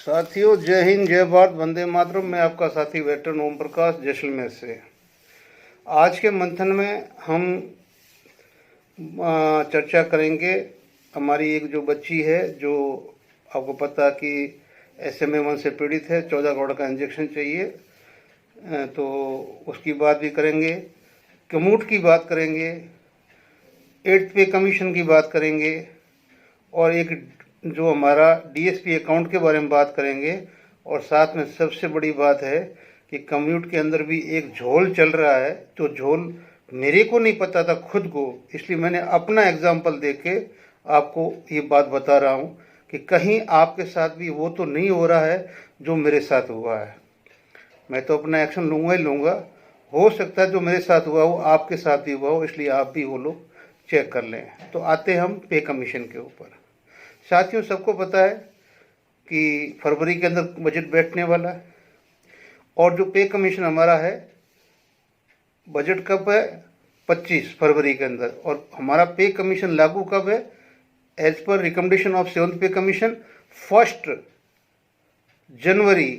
साथियों, जय हिंद, जय भारत, वंदे मातरम। मैं आपका साथी वेटरन ओम प्रकाश जैसलमेर से। आज के मंथन में हम चर्चा करेंगे। हमारी एक जो बच्ची है, जो आपको पता कि SMA1 से पीड़ित है, 14 करोड़ का इंजेक्शन चाहिए, तो उसकी बात भी करेंगे। कम्यूट की बात करेंगे, 8th पे कमीशन की बात करेंगे, और एक जो हमारा DSP अकाउंट के बारे में बात करेंगे। और साथ में सबसे बड़ी बात है कि कम्यूट के अंदर भी एक झोल चल रहा है, जो झोल मेरे को नहीं पता था खुद को, इसलिए मैंने अपना एग्जाम्पल दे के आपको ये बात बता रहा हूँ कि कहीं आपके साथ भी वो तो नहीं हो रहा है जो मेरे साथ हुआ है। मैं तो अपना एक्शन लूँगा ही लूँगा। हो सकता है जो मेरे साथ हुआ हो आपके साथ भी हुआ हो, इसलिए आप भी वो लोग चेक कर लें। तो आते हम पे कमीशन के ऊपर। साथियों, सबको पता है कि फरवरी के अंदर बजट बैठने वाला है, और जो पे कमीशन हमारा है, बजट कब है? 25 फरवरी के अंदर। और हमारा पे कमीशन लागू कब है? As per recommendation of 7th पे कमीशन 1 जनवरी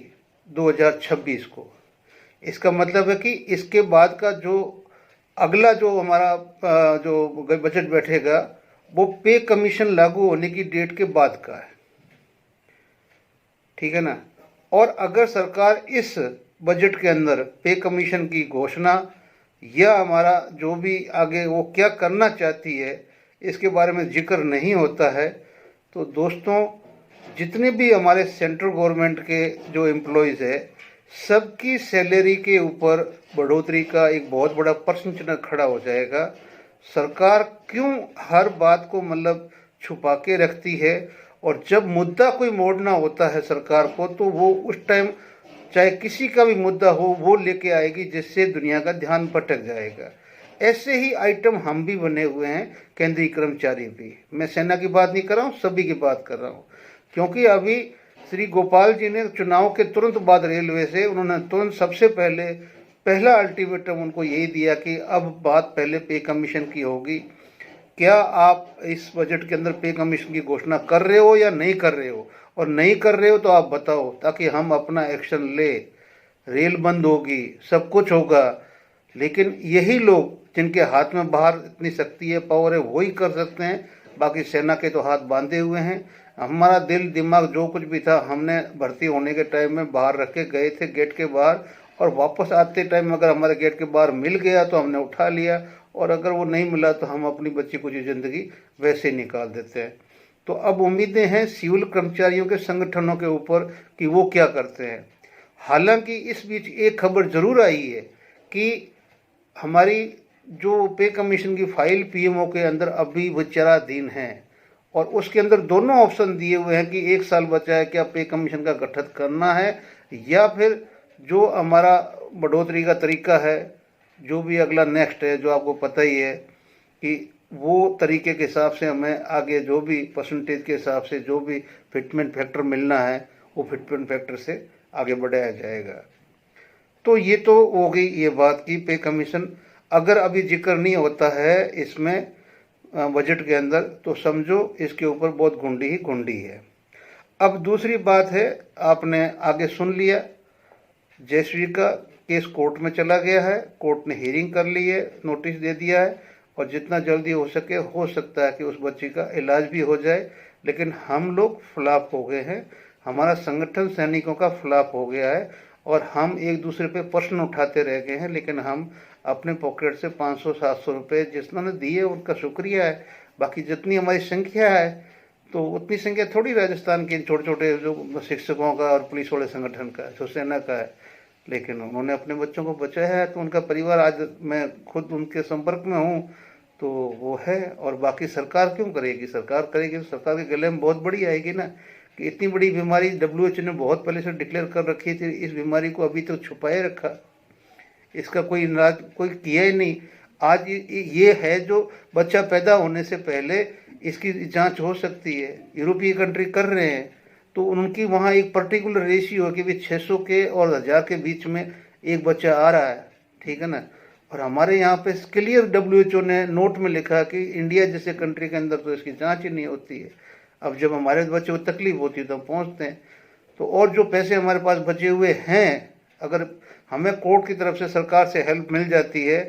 2026 को। इसका मतलब है कि इसके बाद का जो अगला जो हमारा जो बजट बैठेगा, वो पे कमीशन लागू होने की डेट के बाद का है। ठीक है ना? और अगर सरकार इस बजट के अंदर पे कमीशन की घोषणा या हमारा जो भी आगे वो क्या करना चाहती है, इसके बारे में जिक्र नहीं होता है, तो दोस्तों, जितने भी हमारे सेंट्रल गवर्नमेंट के जो एम्प्लॉयज़ है, सबकी सैलरी के ऊपर बढ़ोतरी का एक बहुत बड़ा प्रश्न चिन्ह खड़ा हो जाएगा। सरकार क्यों हर बात को मतलब छुपा के रखती है, और जब मुद्दा कोई मोड़ना होता है सरकार को, तो वो उस टाइम चाहे किसी का भी मुद्दा हो वो लेके आएगी, जिससे दुनिया का ध्यान भटक जाएगा। ऐसे ही आइटम हम भी बने हुए हैं, केंद्रीय कर्मचारी भी। मैं सेना की बात नहीं कर रहा हूँ, सभी की बात कर रहा हूँ। क्योंकि अभी श्री गोपाल जी ने चुनाव के तुरंत बाद रेलवे से उन्होंने तुरंत सबसे पहला अल्टीमेटम उनको यही दिया कि अब बात पहले पे कमीशन की होगी। क्या आप इस बजट के अंदर पे कमीशन की घोषणा कर रहे हो या नहीं कर रहे हो? और नहीं कर रहे हो तो आप बताओ, ताकि हम अपना एक्शन ले। रेल बंद होगी, सब कुछ होगा, लेकिन यही लोग जिनके हाथ में बाहर इतनी शक्ति है, पावर है, वही कर सकते हैं। बाकी सेना के तो हाथ बांधे हुए हैं। हमारा दिल दिमाग जो कुछ भी था, हमने भर्ती होने के टाइम में बाहर रख के गए थे गेट के बाहर, और वापस आते टाइम अगर हमारे गेट के बाहर मिल गया तो हमने उठा लिया, और अगर वो नहीं मिला तो हम अपनी बच्ची कुछ ज़िंदगी वैसे निकाल देते हैं। तो अब उम्मीदें हैं सिविल कर्मचारियों के संगठनों के ऊपर कि वो क्या करते हैं। हालांकि इस बीच एक खबर जरूर आई है कि हमारी जो पे कमीशन की फाइल PMO के अंदर अभी विचाराधीन है, और उसके अंदर दोनों ऑप्शन दिए हुए हैं कि 1 साल बचा है, क्या पे कमीशन का गठन करना है, या फिर जो हमारा बढ़ोतरी का तरीका है, जो भी अगला नेक्स्ट है, जो आपको पता ही है कि वो तरीके के हिसाब से हमें आगे जो भी परसेंटेज के हिसाब से जो भी फिटमेंट फैक्टर मिलना है, वो फिटमेंट फैक्टर से आगे बढ़ाया जाएगा। तो ये तो हो गई ये बात की पे कमीशन अगर अभी जिक्र नहीं होता है इसमें बजट के अंदर, तो समझो इसके ऊपर बहुत घुंडी ही घुंडी है। अब दूसरी बात है, आपने आगे सुन लिया, जयश्री का केस कोर्ट में चला गया है, कोर्ट ने हियरिंग कर ली है, नोटिस दे दिया है, और जितना जल्दी हो सके हो सकता है कि उस बच्ची का इलाज भी हो जाए। लेकिन हम लोग फ्लॉप हो गए हैं, हमारा संगठन सैनिकों का फ्लॉप हो गया है, और हम एक दूसरे पे प्रश्न उठाते रह गए हैं। लेकिन हम अपने पॉकेट से 500-700 रुपये जिसने दिए उनका शुक्रिया है। बाकी जितनी हमारी संख्या है, तो उतनी संख्या थोड़ी राजस्थान के छोटे छोटे जो शिक्षकों का और पुलिस वाले संगठन का, जो सेना का है। लेकिन उन्होंने अपने बच्चों को बचाया है, तो उनका परिवार, आज मैं खुद उनके संपर्क में हूँ, तो वो है। और बाकी सरकार क्यों करेगी? सरकार करेगी तो सरकार के गले में बहुत बड़ी आएगी ना, कि इतनी बड़ी बीमारी WHO ने बहुत पहले से डिक्लेयर कर रखी थी, इस बीमारी को अभी तो छुपाए रखा, इसका कोई इलाज कोई किया ही नहीं। आज ये है जो बच्चा पैदा होने से पहले इसकी जांच हो सकती है, यूरोपीय कंट्री कर रहे हैं, तो उनकी वहाँ एक पर्टिकुलर रेशियो है कि भी 600 के और 1000 के बीच में एक बच्चा आ रहा है। ठीक है ना? और हमारे यहाँ पे क्लियर WHO ने नोट में लिखा कि इंडिया जैसे कंट्री के अंदर तो इसकी जांच ही नहीं होती है। अब जब हमारे बच्चे को तकलीफ होती है तो हम पहुँचते हैं। तो और जो पैसे हमारे पास बचे हुए हैं, अगर हमें कोर्ट की तरफ से सरकार से हेल्प मिल जाती है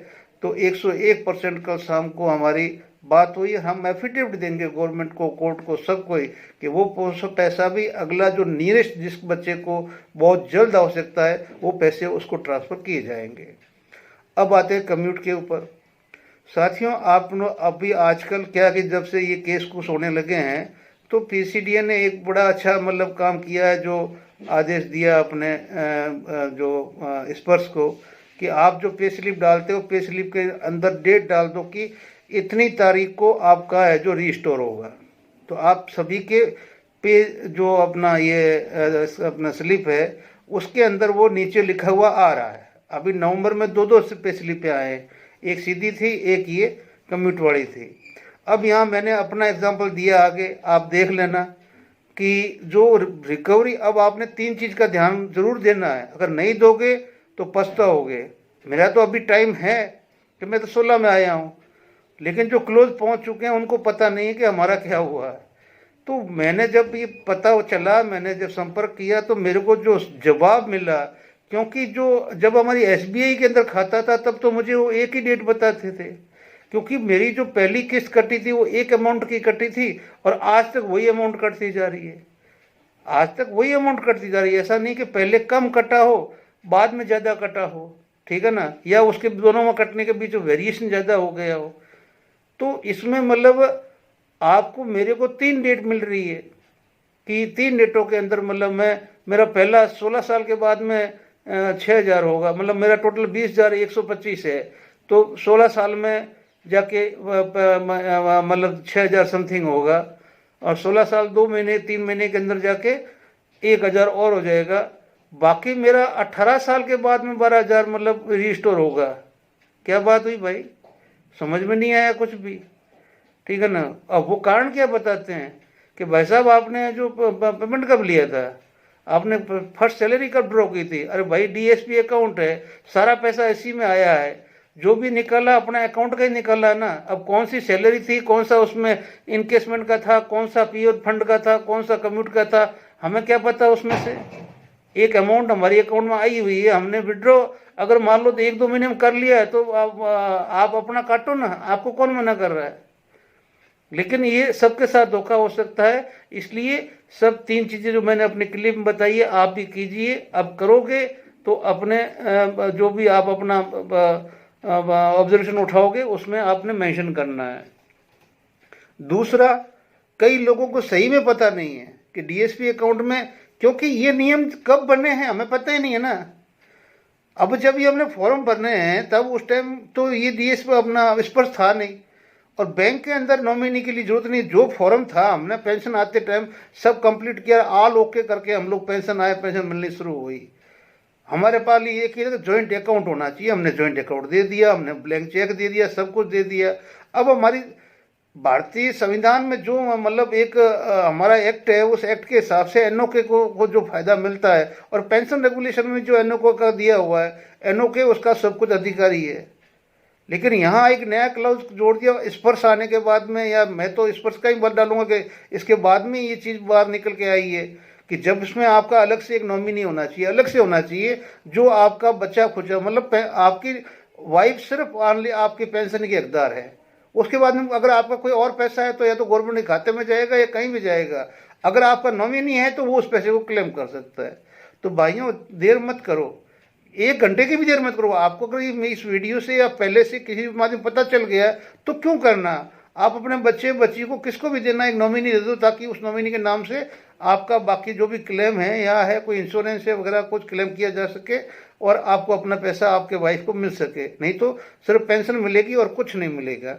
तो 101% कल शाम को हमारी बात हुई, हम एफिडेविट देंगे गवर्नमेंट को, कोर्ट को, सबको कि वो पैसा भी अगला जो नियरेस्ट जिस बच्चे को बहुत जल्द आवश्यकता है वो पैसे उसको ट्रांसफ़र किए जाएंगे। अब आते हैं कम्यूट के ऊपर। साथियों, आप अभी आजकल क्या कि जब से ये केस कुछ होने लगे हैं तो पीसीडीए ने एक बड़ा अच्छा मतलब काम किया है, जो आदेश दिया अपने जो स्पर्श को कि आप जो पे स्लिप डालते हो पे स्लिप के अंदर डेट डाल दो कि इतनी तारीख को आपका है जो रीस्टोर होगा। तो आप सभी के पे जो अपना ये अपना स्लिप है उसके अंदर वो नीचे लिखा हुआ आ रहा है। अभी नवंबर में दो पे स्लिपें आए हैं, एक सीधी थी एक ये कम्यूट वाली थी। अब यहाँ मैंने अपना एग्जांपल दिया, आगे आप देख लेना कि जो रिकवरी, अब आपने 3 चीज़ का ध्यान जरूर देना है, अगर नहीं दोगे तो पछताओगे। मेरा तो अभी टाइम है कि मैं तो 16 में आया हूँ, लेकिन जो क्लोज पहुँच चुके हैं उनको पता नहीं है कि हमारा क्या हुआ है। तो मैंने जब ये पता चला, मैंने जब संपर्क किया तो मेरे को जो जवाब मिला, क्योंकि जो जब हमारी एसबीआई के अंदर खाता था तब तो मुझे वो एक ही डेट बताते थे, क्योंकि मेरी जो पहली किस्त कटी थी वो एक अमाउंट की कटी थी और आज तक वही अमाउंट कटती जा रही है, आज तक वही अमाउंट कटती जा रही है। ऐसा नहीं कि पहले कम कटा हो बाद में ज़्यादा कटा हो, ठीक है ना, या उसके दोनों में कटने के बीच वेरिएशन ज़्यादा हो गया हो। तो इसमें मतलब आपको मेरे को 3 डेट मिल रही है कि 3 डेटों के अंदर मतलब मेरा पहला 16 साल के बाद में 6,000 होगा, मतलब मेरा टोटल 20,125 है। तो 16 साल में जाके मतलब 6,000 समथिंग होगा, और 16 साल 2 महीने 3 महीने के अंदर जाके 1,000 और हो जाएगा। बाकी मेरा 18 साल के बाद में 12,000 मतलब रिस्टोर होगा। क्या बात हुई भाई, समझ में नहीं आया कुछ भी, ठीक है ना। अब वो कारण क्या बताते हैं कि भाई साहब आपने जो पेमेंट कब लिया था, आपने फर्स्ट सैलरी कब ड्रॉ की थी। अरे भाई डीएसपी अकाउंट है, सारा पैसा इसी में आया है, जो भी निकला अपना अकाउंट का ही निकला ना। अब कौन सी सैलरी थी, कौन सा उसमें इनकेसमेंट का था, कौन सा पीओ फंड का था, कौन सा कम्यूट का था, हमें क्या पता। उसमें से एक अमाउंट हमारी अकाउंट में आई हुई है, हमने विड्रॉ अगर मान लो तो 1-2 महीने में कर लिया है तो आप अपना काटो ना, आपको कौन मना कर रहा है। लेकिन ये सबके साथ धोखा हो सकता है, इसलिए सब 3 चीज़ें जो मैंने अपने क्लिप में बताई है आप भी कीजिए। अब करोगे तो अपने जो भी आप अपना ऑब्जर्वेशन उठाओगे उसमें आपने मेंशन करना है। दूसरा, कई लोगों को सही में पता नहीं है कि डीएसपी अकाउंट में, क्योंकि ये नियम कब बने हैं हमें पता ही नहीं है ना। अब जब ये हमने फॉर्म भरने हैं तब उस टाइम तो ये डीएसपी अपना स्पर्श था नहीं, और बैंक के अंदर नॉमिनी के लिए जरूरत नहीं। जो फॉर्म था हमने पेंशन आते टाइम सब कंप्लीट किया, ऑल ओके करके हम लोग पेंशन आए, पेंशन मिलनी शुरू हुई। हमारे पास ये किया कि जॉइंट अकाउंट होना चाहिए, हमने जॉइंट अकाउंट दे दिया, हमने ब्लैंक चेक दे दिया, सब कुछ दे दिया। अब हमारी भारतीय संविधान में जो मतलब एक हमारा एक्ट है, उस एक्ट के हिसाब से एनओके को जो फायदा मिलता है, और पेंशन रेगुलेशन में जो एनओके का दिया हुआ है, एनओके उसका सब कुछ अधिकारी है। लेकिन यहाँ एक नया क्लाउज जोड़ दिया स्पर्श आने के बाद में, या मैं तो स्पर्श का ही बल डालूंगा कि इसके बाद में ये चीज़ बाहर निकल के आई है कि जब इसमें आपका अलग से एक नॉमिनी होना चाहिए, अलग से होना चाहिए जो आपका बच्चा खुचा, मतलब आपकी वाइफ सिर्फ ऑनली आपकी पेंशन की हकदार है। उसके बाद में अगर आपका कोई और पैसा है तो या तो गवर्नमेंट के खाते में जाएगा या कहीं भी जाएगा। अगर आपका नॉमिनी है तो वो उस पैसे को क्लेम कर सकता है। तो भाइयों देर मत करो, 1 घंटे की भी देर मत करो। आपको अगर इस वीडियो से या पहले से किसी भी माध्यम पता चल गया तो क्यों करना। आप अपने बच्चे बच्ची को किसको भी देना एक नॉमिनी दे दो, ताकि उस नॉमिनी के नाम से आपका बाकी जो भी क्लेम है या है कोई इंश्योरेंस है वगैरह कुछ क्लेम किया जा सके और आपको अपना पैसा आपके वाइफ को मिल सके। नहीं तो सिर्फ पेंशन मिलेगी और कुछ नहीं मिलेगा।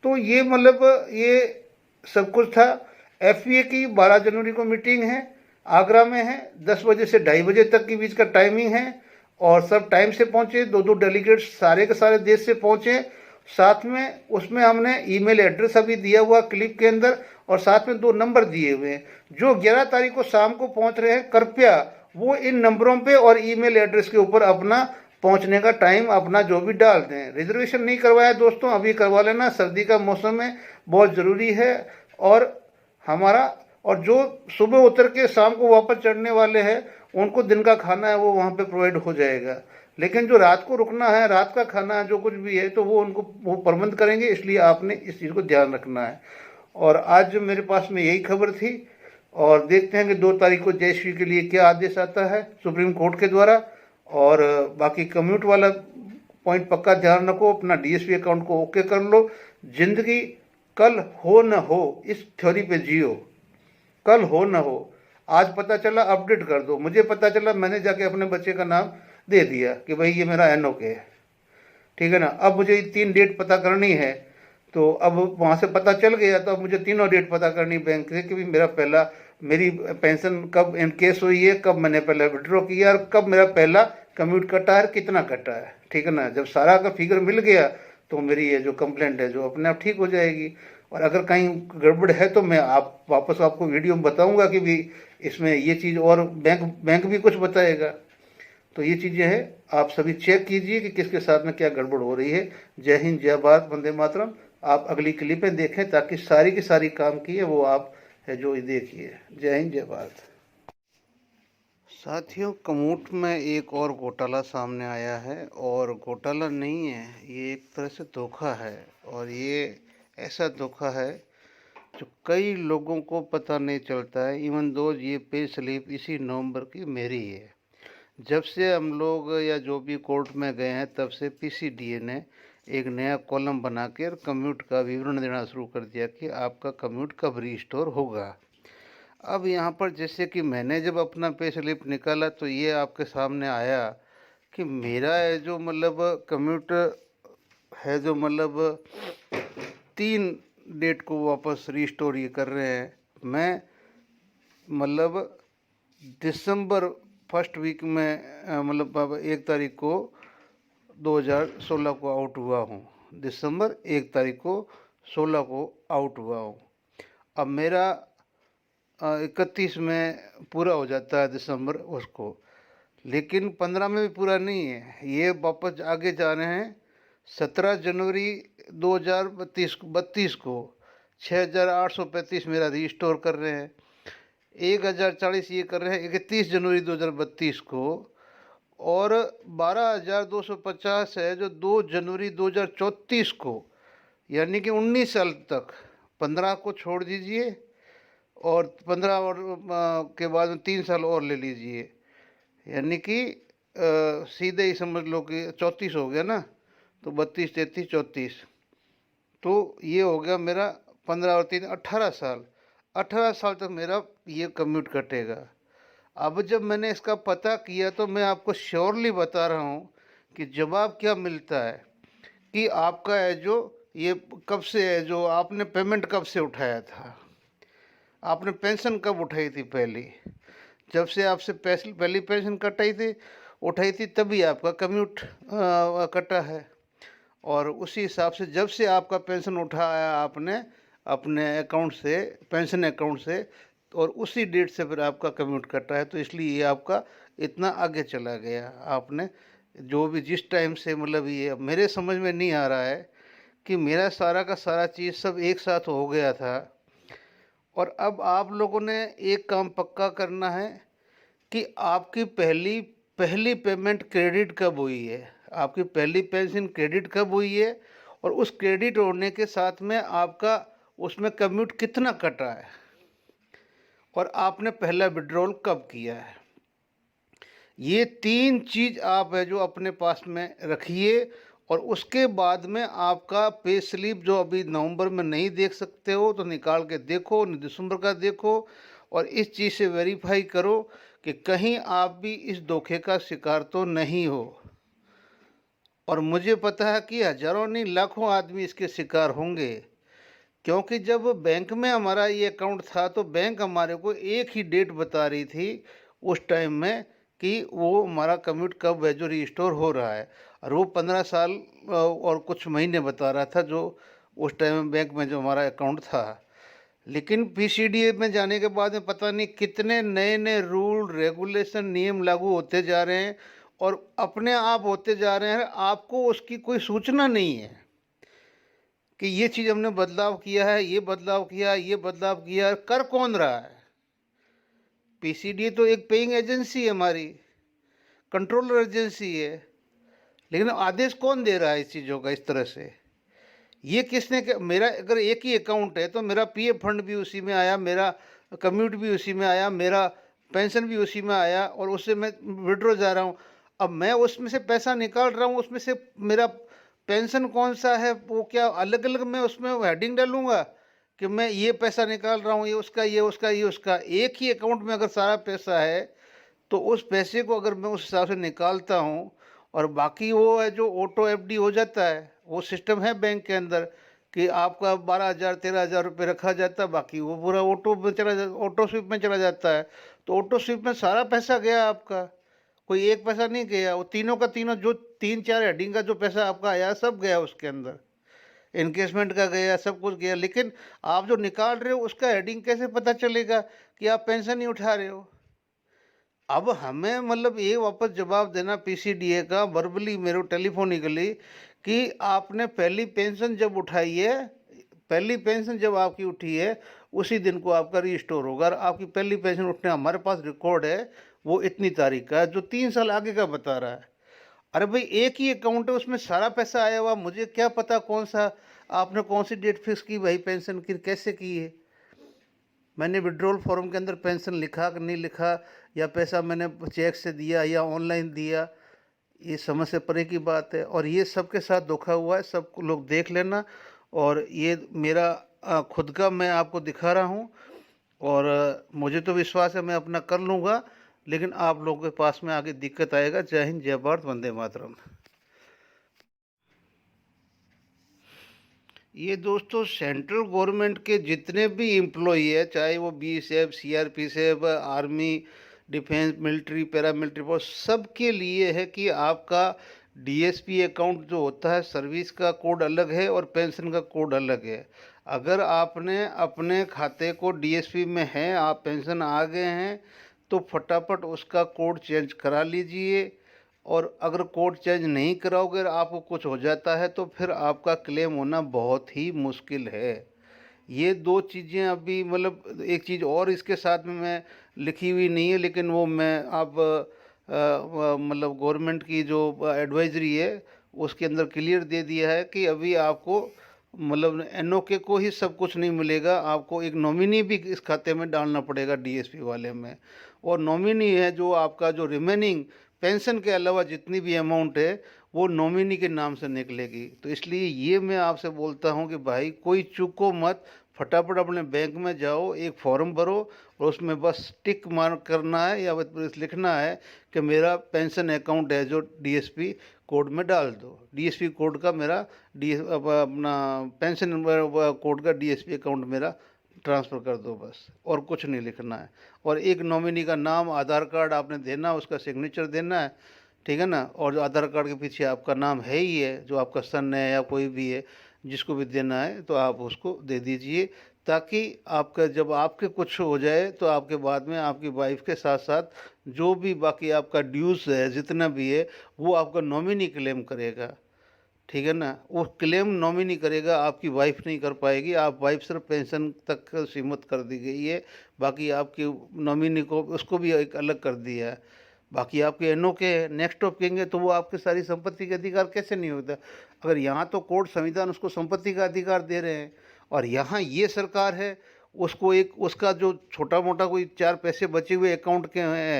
तो ये मतलब ये सब कुछ था। एफपीए की 12 जनवरी को मीटिंग है, आगरा में है, 10 बजे से 2:30 बजे तक के बीच का टाइमिंग है, और सब टाइम से पहुँचे। 2 डेलीगेट्स सारे के सारे देश से पहुँचे। साथ में उसमें हमने ईमेल एड्रेस अभी दिया हुआ क्लिप के अंदर, और साथ में 2 नंबर दिए हुए हैं। जो 11 तारीख को शाम को पहुँच रहे हैं कृपया वो इन नंबरों पे और ईमेल एड्रेस के ऊपर अपना पहुंचने का टाइम अपना जो भी डाल दें। रिजर्वेशन नहीं करवाया दोस्तों, अभी करवा लेना, सर्दी का मौसम है, बहुत ज़रूरी है। और हमारा और जो सुबह उतर के शाम को वापस चढ़ने वाले हैं उनको दिन का खाना है वो वहाँ पे प्रोवाइड हो जाएगा। लेकिन जो रात को रुकना है, रात का खाना है, जो कुछ भी है, तो वो उनको वो प्रबंध करेंगे। इसलिए आपने इस चीज़ को ध्यान रखना है। और आज मेरे पास में यही खबर थी, और देखते हैं कि 2 तारीख को जयश्री के लिए क्या आदेश आता है सुप्रीम कोर्ट के द्वारा। और बाकी कम्यूट वाला पॉइंट पक्का ध्यान रखो, अपना डीएसपी अकाउंट को ओके कर लो। जिंदगी कल हो न हो इस थ्योरी पे जियो, कल हो न हो। आज पता चला अपडेट कर दो, मुझे पता चला मैंने जाके अपने बच्चे का नाम दे दिया कि भाई ये मेरा एनओके है, ठीक है ना। अब मुझे 3 डेट पता करनी है, तो अब वहाँ से पता चल गया, तो अब मुझे तीनों डेट पता करनी बैंक से कि भाई मेरी पेंशन कब इनकेस हुई है, कब मैंने पहले विड्रॉ किया, और कब मेरा पहला कम्यूट कटा है, कितना कटा है, ठीक है ना। जब सारा का फिगर मिल गया तो मेरी ये जो कंप्लेंट है जो अपने आप ठीक हो जाएगी। और अगर कहीं गड़बड़ है तो मैं वापस आपको वीडियो में बताऊंगा कि भी इसमें ये चीज़, और बैंक भी कुछ बताएगा। तो ये चीज़ें हैं, आप सभी चेक कीजिए कि किसके साथ में क्या गड़बड़ हो रही है। जय हिंद, जय भारत, वंदे मातरम। आप अगली क्लिपें देखें ताकि सारी की सारी काम की है वो आप है जो देखिए। जय हिंद, जय भारत। साथियों, कमूट में एक और घोटाला सामने आया है, और घोटाला नहीं है, ये एक तरह से धोखा है। और ये ऐसा धोखा है जो कई लोगों को पता नहीं चलता है। इवन दो ये पे स्लिप इसी नवंबर की मेरी है। जब से हम लोग या जो भी कोर्ट में गए हैं तब से पीसीडीए ने एक नया कॉलम बना के कम्यूट का विवरण देना शुरू कर दिया कि आपका कम्यूट कब रिस्टोर होगा। अब यहाँ पर जैसे कि मैंने जब अपना पे स्लिप निकाला तो ये आपके सामने आया कि मेरा है जो मतलब कम्यूट है जो मतलब 3 डेट को वापस रिस्टोर ये कर रहे हैं। मैं मतलब दिसंबर फर्स्ट वीक में मतलब 1 तारीख को 2016 को आउट हुआ हूँ। दिसंबर 1 तारीख को 16 को आउट हुआ हूँ। अब मेरा 31 में पूरा हो जाता है दिसंबर उसको, लेकिन 15 में भी पूरा नहीं है। ये वापस आगे जा रहे हैं 17 जनवरी 2032 को 6835 मेरा रिस्टोर कर रहे हैं। 1040 ये कर रहे हैं 31 जनवरी 2032 को, और 12250 है जो 2 जनवरी 2034 को, यानी कि 19 साल तक। 15 को छोड़ दीजिए और 15 और के बाद में 3 साल और ले लीजिए, यानी कि सीधे ही समझ लो कि 34 हो गया ना, तो 32 33 34, तो ये हो गया मेरा 15 और 3 18 साल। 18 साल तक मेरा ये कम्यूट कटेगा। अब जब मैंने इसका पता किया तो मैं आपको श्योरली बता रहा हूँ कि जवाब क्या मिलता है कि आपका है जो ये कब से है, जो आपने पेमेंट कब से उठाया था, आपने पेंशन कब उठाई थी पहली, जब से आपसे पहली पेंशन उठाई थी तभी आपका कम्यूट कटा है। और उसी हिसाब से जब से आपका पेंशन उठाया आपने अपने अकाउंट से, पेंशन अकाउंट से, और उसी डेट से फिर आपका कम्यूट कटा है। तो इसलिए ये आपका इतना आगे चला गया। आपने जो भी जिस टाइम से मतलब ये मेरे समझ में नहीं आ रहा है कि मेरा सारा का सारा चीज़ सब एक साथ हो गया था। और अब आप लोगों ने एक काम पक्का करना है कि आपकी पहली पेमेंट क्रेडिट कब हुई है, आपकी पहली पेंशन क्रेडिट कब हुई है, और उस क्रेडिट होने के साथ में आपका उसमें कम्यूट कितना कटा है, और आपने पहला विड्रॉल कब किया है। ये 3 चीज़ आप है जो अपने पास में रखिए। और उसके बाद में आपका पे स्लिप जो अभी नवंबर में नहीं देख सकते हो तो निकाल के देखो, दिसंबर का देखो, और इस चीज़ से वेरीफाई करो कि कहीं आप भी इस धोखे का शिकार तो नहीं हो। और मुझे पता है कि हजारों नहीं लाखों आदमी इसके शिकार होंगे, क्योंकि जब बैंक में हमारा ये अकाउंट था तो बैंक हमारे को एक ही डेट बता रही थी उस टाइम में कि वो हमारा कम्यूट कब है जो रिस्टोर हो रहा है, और वो 15 साल और कुछ महीने बता रहा था जो उस टाइम में बैंक में जो हमारा अकाउंट था। लेकिन पीसीडीए में जाने के बाद में पता नहीं कितने नए नए रूल रेगुलेशन नियम लागू होते जा रहे हैं, और अपने आप होते जा रहे हैं, आपको उसकी कोई सूचना नहीं है कि ये चीज़ हमने बदलाव किया है, ये बदलाव किया, ये बदलाव किया। कर कौन रहा है? पीसीडीए तो एक पेइंग एजेंसी है हमारी, कंट्रोलर एजेंसी है, लेकिन आदेश कौन दे रहा है इस चीज़ों का इस तरह से? ये किसने मेरा अगर एक ही अकाउंट है तो मेरा पीएफ फंड भी उसी में आया, मेरा कम्यूट भी उसी में आया, मेरा पेंशन भी उसी में आया, और उससे मैं विड्रॉ जा रहा हूँ। अब मैं उसमें से पैसा निकाल रहा हूँ, उसमें से मेरा पेंशन कौन सा है, वो क्या अलग अलग मैं उसमें हेडिंग डालूंगा कि मैं ये पैसा निकाल रहा हूँ, ये उसका, ये उसका, ये उसका? एक ही अकाउंट में अगर सारा पैसा है तो उस पैसे को अगर मैं उस हिसाब से निकालता हूँ, और बाकी वो है जो ऑटो एफडी हो जाता है, वो सिस्टम है बैंक के अंदर कि आपका 12,000 13,000 रुपये रखा जाता है, बाकी वो पूरा ऑटो में चला ऑटो स्विप में चला जाता है। तो ऑटो स्विप में सारा पैसा गया आपका, कोई एक पैसा नहीं गया, वो तीनों का तीनों जो 3 4 हेडिंग का जो पैसा आपका आया सब गया उसके अंदर, इन्वेस्टमेंट का गया, सब कुछ गया। लेकिन आप जो निकाल रहे हो उसका हेडिंग कैसे पता चलेगा कि आप पेंशन नहीं उठा रहे हो? अब हमें मतलब ये वापस जवाब देना पीसीडीए का वर्बली मेरे टेलीफोनिकली कि आपने पहली पेंशन जब उठाई है, पहली पेंशन जब आपकी उठी है उसी दिन को आपका रिस्टोर होगा। और आपकी पहली पेंशन उठने हमारे पास रिकॉर्ड है, वो इतनी तारीख का है, जो 3 साल आगे का बता रहा है। अरे भाई एक ही अकाउंट है, उसमें सारा पैसा आया हुआ, मुझे क्या पता कौन सा आपने कौन सी डेट फिक्स की भाई पेंशन की, कैसे की है? मैंने विड्रॉल फॉर्म के अंदर पेंशन लिखा कि नहीं लिखा, या पैसा मैंने चेक से दिया या ऑनलाइन दिया, ये समझ से परे की बात है। और ये सबके साथ धोखा हुआ है, सब लोग देख लेना। और ये मेरा खुद का मैं आपको दिखा रहा हूँ, और मुझे तो विश्वास है मैं अपना कर लूँगा, लेकिन आप लोगों के पास में आगे दिक्कत आएगा। जय हिंद, जय भारत, वंदे मातरम। ये दोस्तों सेंट्रल गवर्नमेंट के जितने भी एम्प्लॉई है, चाहे वो BSF, CRPF, army, defence, military, paramilitary force, सब के लिए है कि आपका डीएसपी अकाउंट जो होता है, सर्विस का कोड अलग है और पेंशन का कोड अलग है। अगर आपने अपने खाते को डीएसपी में है, आप पेंशन आ गए हैं, तो फटाफट उसका कोड चेंज करा लीजिए। और अगर कोड चेंज नहीं कराओगे और आपको कुछ हो जाता है तो फिर आपका क्लेम होना बहुत ही मुश्किल है। ये दो चीज़ें अभी मतलब एक चीज़ और इसके साथ में मैं लिखी हुई नहीं है, लेकिन वो मैं आप मतलब गवर्नमेंट की जो एडवाइजरी है उसके अंदर क्लियर दे दिया है कि अभी आपको मतलब एनओके को ही सब कुछ नहीं मिलेगा, आपको एक नॉमिनी भी इस खाते में डालना पड़ेगा डीएसपी वाले में। और नॉमिनी है जो आपका जो रिमेनिंग पेंशन के अलावा जितनी भी अमाउंट है वो नॉमिनी के नाम से निकलेगी। तो इसलिए ये मैं आपसे बोलता हूँ कि भाई कोई चूको मत, फटाफट अपने बैंक में जाओ, एक फॉर्म भरो, और उसमें बस टिक मार्क करना है या बस लिखना है कि मेरा पेंशन अकाउंट है जो डीएसपी कोड में डाल दो। डीएसपी कोड का मेरा अपना पेंशन कोड का डीएसपी अकाउंट मेरा ट्रांसफ़र कर दो बस, और कुछ नहीं लिखना है। और एक नॉमिनी का नाम, आधार कार्ड आपने देना, उसका सिग्नेचर देना है, ठीक है ना। और जो आधार कार्ड के पीछे आपका नाम है ही है, जो आपका सन है या कोई भी है जिसको भी देना है तो आप उसको दे दीजिए, ताकि आपका जब आपके कुछ हो जाए तो आपके बाद में आपकी वाइफ के साथ साथ जो भी बाकी आपका ड्यूज़ है जितना भी है वो आपका नॉमिनी क्लेम करेगा, ठीक है ना। वो क्लेम नॉमिनी करेगा, आपकी वाइफ नहीं कर पाएगी। आप वाइफ सिर्फ पेंशन तक सीमित कर दी गई है, बाकी आपकी नॉमिनी को उसको भी एक अलग कर दिया है। बाकी आपके एनओ के नेक्स्ट ऑफ किंग है तो वो आपके सारी संपत्ति का अधिकार कैसे नहीं होता? अगर यहाँ तो कोर्ट संविधान उसको संपत्ति का अधिकार दे रहे हैं, और यहाँ ये सरकार है उसको एक उसका जो छोटा मोटा कोई 4 पैसे बचे हुए अकाउंट के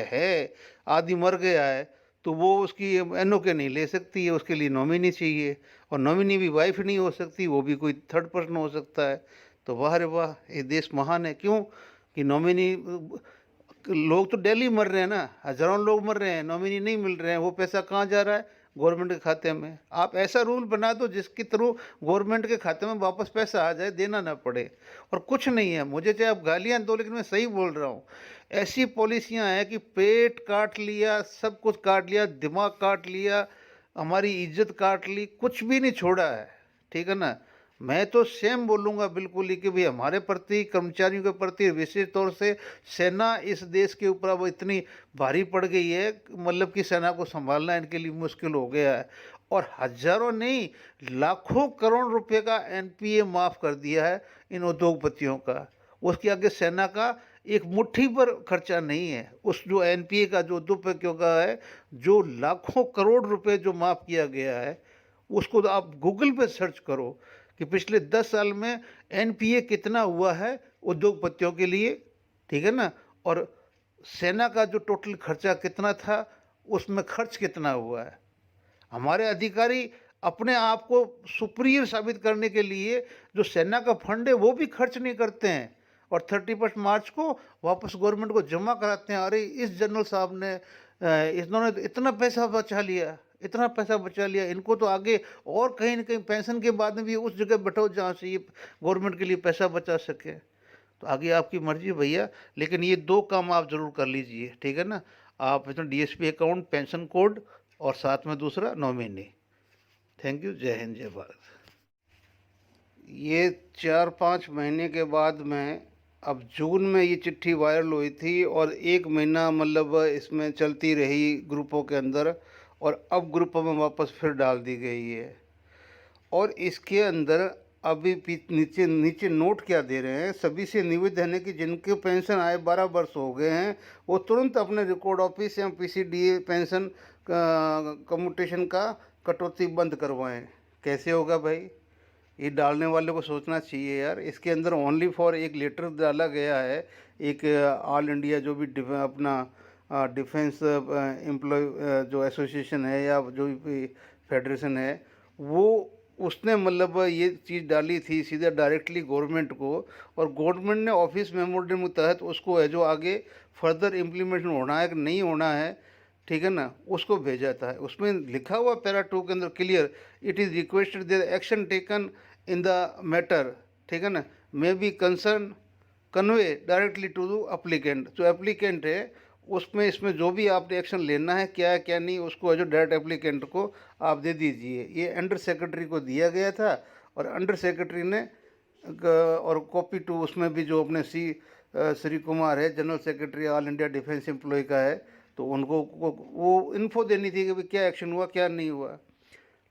है, आदि मर गया है, तो वो उसकी एनओके नहीं ले सकती है, उसके लिए नॉमिनी चाहिए। और नॉमिनी भी वाइफ नहीं हो सकती, वो भी कोई थर्ड पर्सन हो सकता है। तो वाह रे वाह, ये देश महान है। क्यों कि नॉमिनी, लोग तो डेली मर रहे हैं ना, हजारों लोग मर रहे हैं, नॉमिनी नहीं मिल रहे हैं, वो पैसा कहाँ जा रहा है? गवर्नमेंट के खाते में। आप ऐसा रूल बना दो जिसके थ्रू गवर्नमेंट के खाते में वापस पैसा आ जाए, देना ना पड़े। और कुछ नहीं है, मुझे चाहे आप गालियाँ दो लेकिन मैं सही बोल रहा हूँ। ऐसी पॉलिसियाँ हैं कि पेट काट लिया, सब कुछ काट लिया, दिमाग काट लिया, हमारी इज्जत काट ली, कुछ भी नहीं छोड़ा है, ठीक है ना। मैं तो सेम बोलूँगा बिल्कुल ही कि भाई हमारे प्रति, कर्मचारियों के प्रति, विशेष तौर से सेना इस देश के ऊपर अब इतनी भारी पड़ गई है, मतलब कि सेना को संभालना इनके लिए मुश्किल हो गया है। और हजारों नहीं, लाखों करोड़ रुपए का एनपीए माफ़ कर दिया है इन उद्योगपतियों का, उसके आगे सेना का एक मुट्ठी पर खर्चा नहीं है। उस जो एनपीए का जो दुरुपयोग का है, जो लाखों करोड़ रुपए जो माफ़ किया गया है, उसको तो आप गूगल पे सर्च करो कि पिछले 10 साल में एनपीए कितना हुआ है उद्योगपतियों के लिए, ठीक है ना। और सेना का जो टोटल खर्चा कितना था, उसमें खर्च कितना हुआ है। हमारे अधिकारी अपने आप को सुपीरियर साबित करने के लिए जो सेना का फंड है वो भी खर्च नहीं करते हैं, और 31 मार्च को वापस गवर्नमेंट को जमा कराते हैं। अरे इस जनरल साहब ने इन्होंने तो इतना पैसा बचा लिया, इतना पैसा बचा लिया, इनको तो आगे और कहीं ना कहीं पेंशन के बाद में भी उस जगह बैठो जहाँ से ये गवर्नमेंट के लिए पैसा बचा सके। तो आगे आपकी मर्जी भैया, लेकिन ये 2 काम आप ज़रूर कर लीजिए, ठीक है ना। आप इसमें डीएसपी अकाउंट, पेंशन कोड, और साथ में दूसरा नॉमिनी। Thank you. जय हिंद, जय भारत। ये 4-5 महीने के बाद में, अब जून में ये चिट्ठी वायरल हुई थी और 1 महीना मतलब इसमें चलती रही ग्रुपों के अंदर, और अब ग्रुपों में वापस फिर डाल दी गई है। और इसके अंदर अभी नीचे नीचे नोट क्या दे रहे हैं, सभी से निवेदन है कि जिनके पेंशन आए 12 वर्ष हो गए हैं वो तुरंत अपने रिकॉर्ड ऑफिस या पीसीडीए पेंशन कम्यूटेशन का कटौती बंद करवाएं। कैसे होगा भाई, ये डालने वाले को सोचना चाहिए यार। इसके अंदर ओनली फॉर एक लेटर डाला गया है, एक ऑल इंडिया जो भी अपना डिफेंस एम्प्लॉय जो एसोसिएशन है या जो भी फेडरेशन है, वो उसने मतलब ये चीज़ डाली थी सीधे डायरेक्टली गवर्नमेंट को, और गवर्नमेंट ने ऑफिस मेमोरेंडम के तहत उसको है जो आगे फर्दर इम्प्लीमेंटेशन होना है कि नहीं होना है, ठीक है ना, उसको भेजा था। उसमें लिखा हुआ पैरा 2 के अंदर clear, it is requested there action taken in the matter, ठीक है ना, may be concern convey directly to the applicant. जो एप्लीकेंट है उसमें इसमें जो भी आपने एक्शन लेना है क्या है क्या नहीं, उसको जो डायरेक्ट एप्लीकेंट को आप दे दीजिए। ये अंडर सेक्रेटरी को दिया गया था, और अंडर सेक्रेटरी ने और कॉपी टू उसमें भी जो अपने श्री कुमार है, general secretary all India defence employ का है, तो उनको वो इन्फो देनी थी कि भाई क्या एक्शन हुआ क्या नहीं हुआ।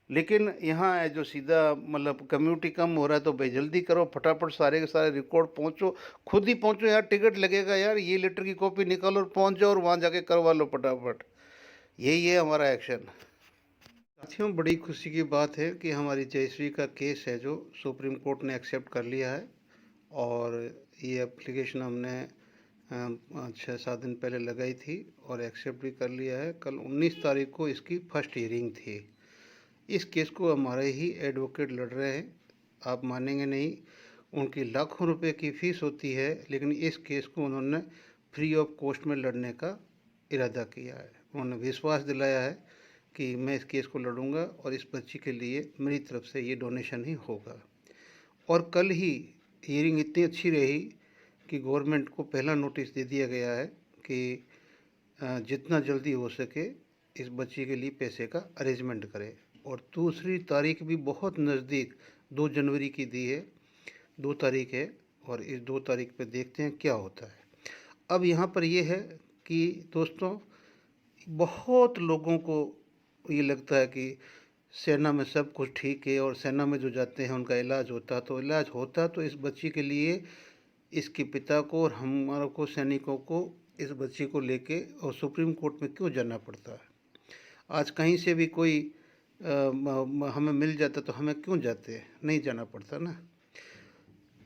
लेकिन यहाँ है जो सीधा मतलब कम्युनिटी कम हो रहा है, तो भाई जल्दी करो, फटाफट सारे के सारे रिकॉर्ड पहुँचो, खुद ही पहुँचो यार, टिकट लगेगा यार, ये लेटर की कॉपी निकालो और पहुँच जाओ और वहाँ जाके करवा लो फटाफट। यही है हमारा एक्शन। साथियों, बड़ी खुशी की बात है कि हमारी जयश्री का केस है जो सुप्रीम कोर्ट ने एक्सेप्ट कर लिया है, और ये एप्लीकेशन हमने 6-7 दिन पहले लगाई थी और एक्सेप्ट भी कर लिया है। कल 19 तारीख को इसकी फर्स्ट हियरिंग थी। इस केस को हमारे ही एडवोकेट लड़ रहे हैं। आप मानेंगे नहीं, उनकी लाखों रुपए की फ़ीस होती है, लेकिन इस केस को उन्होंने फ्री ऑफ कॉस्ट में लड़ने का इरादा किया है। उन्होंने विश्वास दिलाया है कि मैं इस केस को लड़ूंगा और इस बच्ची के लिए मेरी तरफ से ये डोनेशन ही होगा। और कल ही हियरिंग इतनी अच्छी रही कि गवर्नमेंट को पहला नोटिस दे दिया गया है कि जितना जल्दी हो सके इस बच्ची के लिए पैसे का अरेंजमेंट करें। और दूसरी तारीख भी बहुत नज़दीक 2 जनवरी की दी है, 2 तारीख है, और इस 2 तारीख पे देखते हैं क्या होता है। अब यहाँ पर ये है कि दोस्तों, बहुत लोगों को ये लगता है कि सेना में सब कुछ ठीक है और सेना में जो जाते हैं उनका इलाज होता, तो इलाज होता तो इस बच्ची के लिए इसके पिता को और हमारे को सैनिकों को इस बच्ची को लेके और सुप्रीम कोर्ट में क्यों जाना पड़ता है। आज कहीं से भी कोई हमें मिल जाता तो हमें क्यों जाते, नहीं जाना पड़ता ना।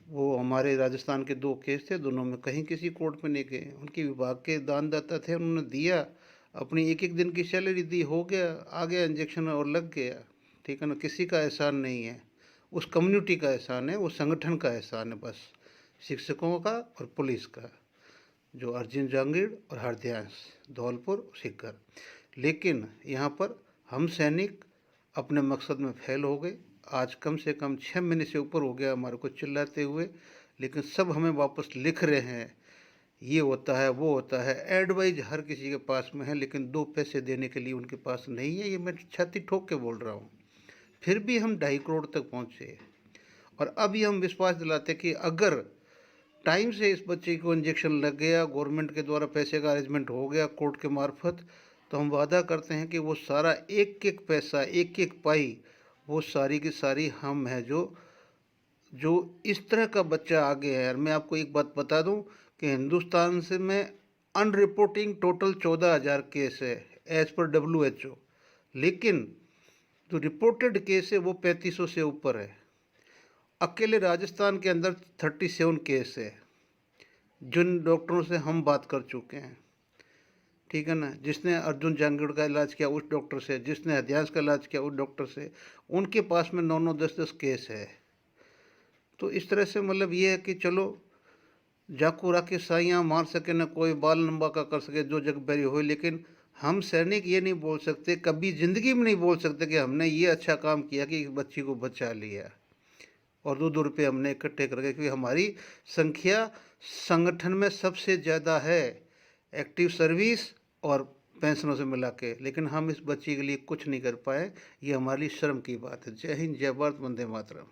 वो हमारे राजस्थान के 2 केस थे, दोनों में कहीं किसी कोर्ट में नहीं गए। उनके विभाग के दानदाता थे, उन्होंने दिया, अपनी एक दिन की सैलरी दी, हो गया, आ गया इंजेक्शन और लग गया, ठीक है ना। किसी का एहसान नहीं है, उस कम्युनिटी का एहसान है, वो संगठन का एहसान है बस, शिक्षकों का और पुलिस का, जो अर्जुन जांगीड़ और हरदयांश धौलपुर सीकर। लेकिन यहाँ पर हम सैनिक अपने मकसद में फेल हो गए। आज कम से कम 6 महीने से ऊपर हो गया हमारे को चिल्लाते हुए, लेकिन सब हमें वापस लिख रहे हैं, ये होता है वो होता है। एडवाइज हर किसी के पास में है, लेकिन 2 पैसे देने के लिए उनके पास नहीं है। ये मैं छाती ठोक के बोल रहा हूँ। फिर भी हम 2.5 करोड़ तक पहुँचे, और अभी हम विश्वास दिलाते कि अगर टाइम से इस बच्चे को इंजेक्शन लग गया, गवर्नमेंट के द्वारा पैसे का अरेंजमेंट हो गया कोर्ट के मार्फत, तो हम वादा करते हैं कि वो सारा एक एक पैसा, एक एक पाई, वो सारी की सारी हम है जो इस तरह का बच्चा आगे है। यार मैं आपको एक बात बता दूं कि हिंदुस्तान से में अनरिपोर्टिंग टोटल 14,000 केस है एज पर WHO, लेकिन जो रिपोर्टेड केस है वो 3500 से ऊपर है। अकेले राजस्थान के अंदर 37 केस है जिन डॉक्टरों से हम बात कर चुके हैं, ठीक है ना। जिसने अर्जुन जांगिड़ का इलाज किया उस डॉक्टर से, जिसने हदियांश का इलाज किया उस डॉक्टर से, उनके पास में 9-9, 10-10 केस है। तो इस तरह से मतलब ये है कि चलो जाकू राके साइयाँ मार सके न कोई बाल लंबा का कर सके जो जग बैरी हो, लेकिन हम सैनिक ये नहीं बोल सकते, कभी ज़िंदगी में नहीं बोल सकते कि हमने ये अच्छा काम किया कि एक बच्ची को बचा लिया और 2-2 रुपये हमने इकट्ठे करके, क्योंकि हमारी संख्या संगठन में सबसे ज़्यादा है एक्टिव सर्विस और पेंशनों से मिला के, लेकिन हम इस बच्ची के लिए कुछ नहीं कर पाए। ये हमारी शर्म की बात है। जय हिंद, जय भारत, वंदे मातरम।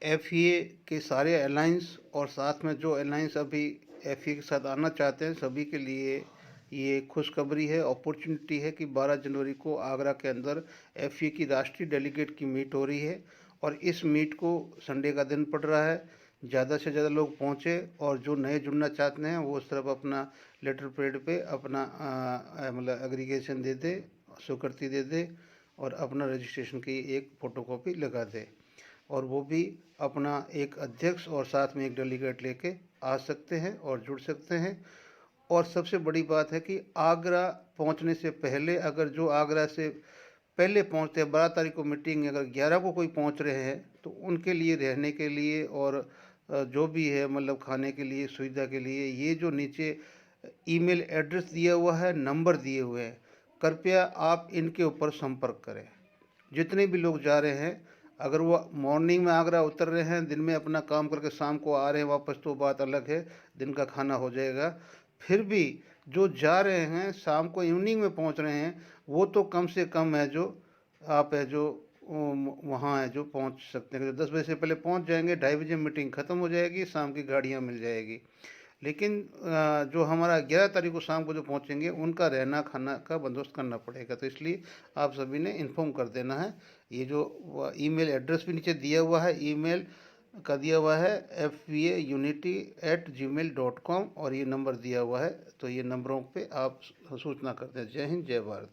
FEA के सारे अलायंस और साथ में जो अलायंस अभी FEA के साथ आना चाहते हैं सभी के लिए ये खुशखबरी है, अपॉर्चुनिटी है कि 12 जनवरी को आगरा के अंदर FEA की राष्ट्रीय डेलीगेट की मीट हो रही है और इस मीट को संडे का दिन पड़ रहा है। ज़्यादा से ज़्यादा लोग पहुँचे और जो नए जुड़ना चाहते हैं वो सिर्फ अपना लेटर पैड पे अपना मतलब एग्रीगेशन दे दे, स्वीकृति दे दे और अपना रजिस्ट्रेशन की एक फ़ोटोकॉपी लगा दे और वो भी अपना एक अध्यक्ष और साथ में एक डेलीगेट लेके आ सकते हैं और जुड़ सकते हैं। और सबसे बड़ी बात है कि आगरा पहुंचने से पहले अगर जो आगरा से पहले पहुंचते हैं, 12 तारीख को मीटिंग, अगर 11 को कोई पहुंच रहे हैं तो उनके लिए रहने के लिए और जो भी है मतलब खाने के लिए सुविधा के लिए ये जो नीचे ईमेल एड्रेस दिया हुआ है, नंबर दिए हुए हैं, कृपया आप इनके ऊपर संपर्क करें। जितने भी लोग जा रहे हैं, अगर वो मॉर्निंग में आगरा उतर रहे हैं, दिन में अपना काम करके शाम को आ रहे हैं वापस तो बात अलग है, दिन का खाना हो जाएगा। फिर भी जो जा रहे हैं शाम को इवनिंग में पहुंच रहे हैं वो तो कम से कम है जो आप है जो वहाँ है जो पहुंच सकते हैं। 10 बजे से पहले पहुंच जाएंगे, 2:30 बजे मीटिंग ख़त्म हो जाएगी, शाम की गाड़ियाँ मिल जाएगी। लेकिन जो हमारा 11 तारीख को शाम को जो पहुंचेंगे उनका रहना खाना का बंदोबस्त करना पड़ेगा, तो इसलिए आप सभी ने इन्फॉर्म कर देना है। ये जो ईमेल एड्रेस भी नीचे दिया हुआ है, ईमेल का दिया हुआ है FEAunity@gmail.com और ये नंबर दिया हुआ है, तो ये नंबरों पे आप सूचना कर दें। जय हिंद, जय भारत।